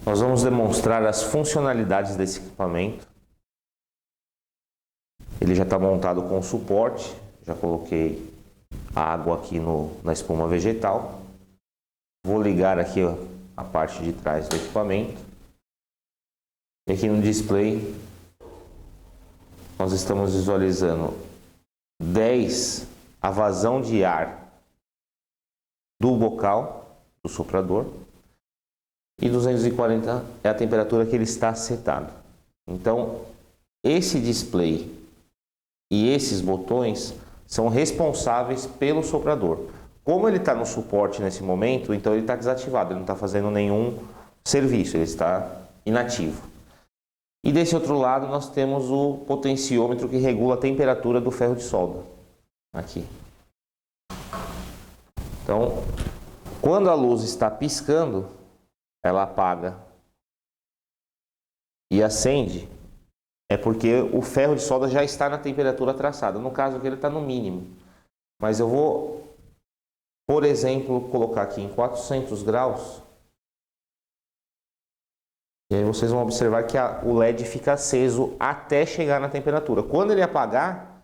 Nós vamos demonstrar as funcionalidades desse equipamento. Ele já está montado com suporte, já coloquei a água aqui na espuma vegetal. Vou ligar aqui a parte de trás do equipamento. E aqui no display nós estamos visualizando 10 a vazão de ar do bocal do soprador e 240 é a temperatura que ele está setado. Então esse display e esses botões são responsáveis pelo soprador. Como ele está no suporte nesse momento, então ele está desativado, ele não está fazendo nenhum serviço, ele está inativo. E desse outro lado nós temos o potenciômetro que regula a temperatura do ferro de solda. Aqui. Então, quando a luz está piscando, ela apaga e acende, é porque o ferro de solda já está na temperatura traçada. No caso aqui ele está no mínimo. Mas eu vou, por exemplo, colocar aqui em 400 graus. E aí vocês vão observar que o LED fica aceso até chegar na temperatura. Quando ele apagar,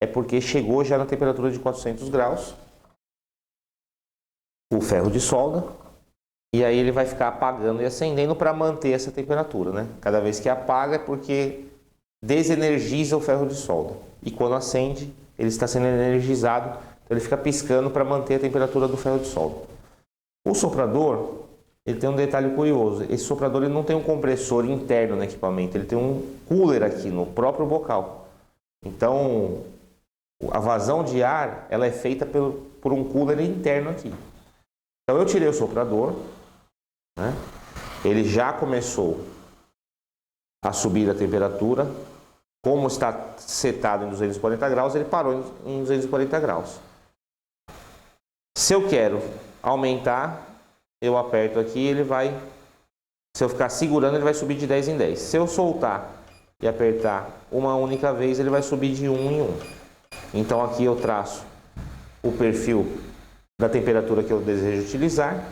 é porque chegou já na temperatura de 400 graus o ferro de solda. E aí ele vai ficar apagando e acendendo para manter essa temperatura, né? Cada vez que apaga é porque desenergiza o ferro de solda. E quando acende, ele está sendo energizado, então ele fica piscando para manter a temperatura do ferro de solda. O soprador, ele tem um detalhe curioso. Esse soprador ele não tem um compressor interno no equipamento, ele tem um cooler aqui no próprio bocal. Então, a vazão de ar ela é feita por um cooler interno aqui. Então eu tirei o soprador, né? Ele já começou a subir a temperatura. Como está setado em 240 graus, ele parou em 240 graus. Se eu quero aumentar, eu aperto aqui, ele vai, se eu ficar segurando, ele vai subir de 10 em 10. Se eu soltar e apertar uma única vez, ele vai subir de 1 em 1. Então aqui eu traço o perfil da temperatura que eu desejo utilizar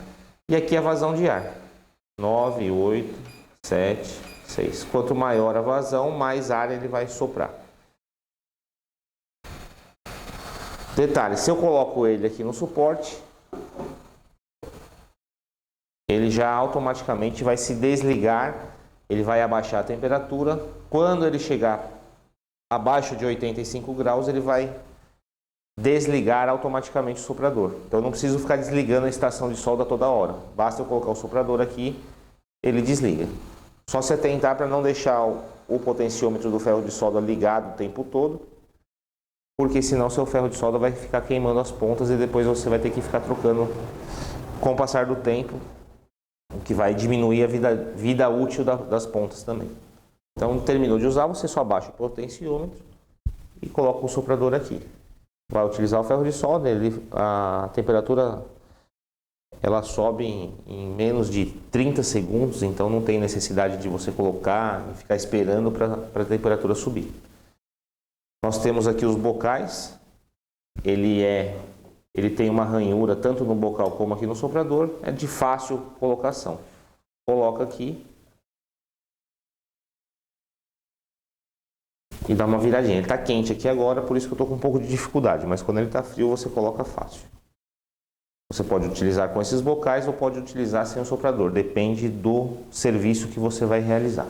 e aqui a vazão de ar. 9, 8, 7, 6. Quanto maior a vazão, mais ar ele vai soprar. Detalhe, se eu coloco ele aqui no suporte, ele já automaticamente vai se desligar, ele vai abaixar a temperatura. Quando ele chegar abaixo de 85 graus, ele vai desligar automaticamente o soprador. Então eu não preciso ficar desligando a estação de solda toda hora. Basta eu colocar o soprador aqui, ele desliga. Só se atentar para não deixar o potenciômetro do ferro de solda ligado o tempo todo, porque senão seu ferro de solda vai ficar queimando as pontas e depois você vai ter que ficar trocando com o passar do tempo, o que vai diminuir a vida útil das pontas também. Então terminou de usar, você só abaixa o potenciômetro e coloca o soprador aqui. Vai utilizar o ferro de solda, a temperatura ela sobe em menos de 30 segundos, então não tem necessidade de você colocar e ficar esperando para a temperatura subir. Nós temos aqui os bocais, ele tem uma ranhura tanto no bocal como aqui no soprador, é de fácil colocação. Coloca aqui e dá uma viradinha. Ele está quente aqui agora, por isso que eu estou com um pouco de dificuldade, mas quando ele está frio você coloca fácil. Você pode utilizar com esses bocais ou pode utilizar sem o soprador, depende do serviço que você vai realizar.